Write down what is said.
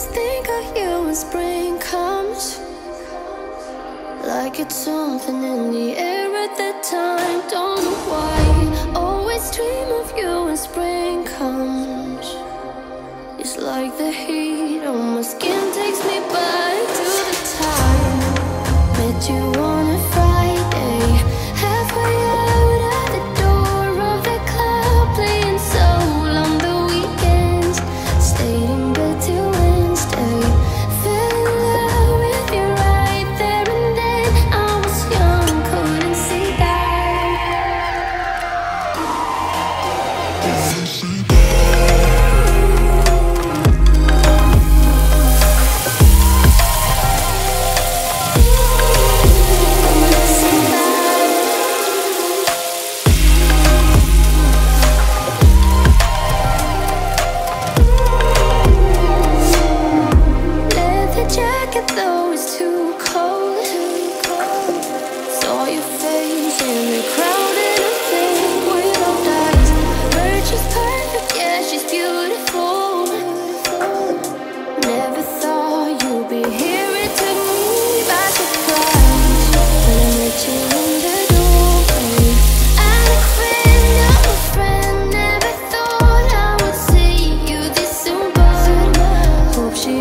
always think of you when spring comes, like it's something in the air at that time. Don't know why, always dream of you when spring comes. It's like the heat on my skin takes me back to the time met you on a Friday, halfway out at the door of the club, playing soul on the weekends. Stayed in bed till Wednesday, fell in love with you right there and then. I was young, couldn't see that. Leather jacket though it's too cold. Saw your face in the crowd and a thing without eyes. Heard she's perfect, yeah, she's beautiful. Never thought you'd be here, it took me by surprise when I met you in the doorway. And a friend of a friend, never thought I would see you this soon, but hope she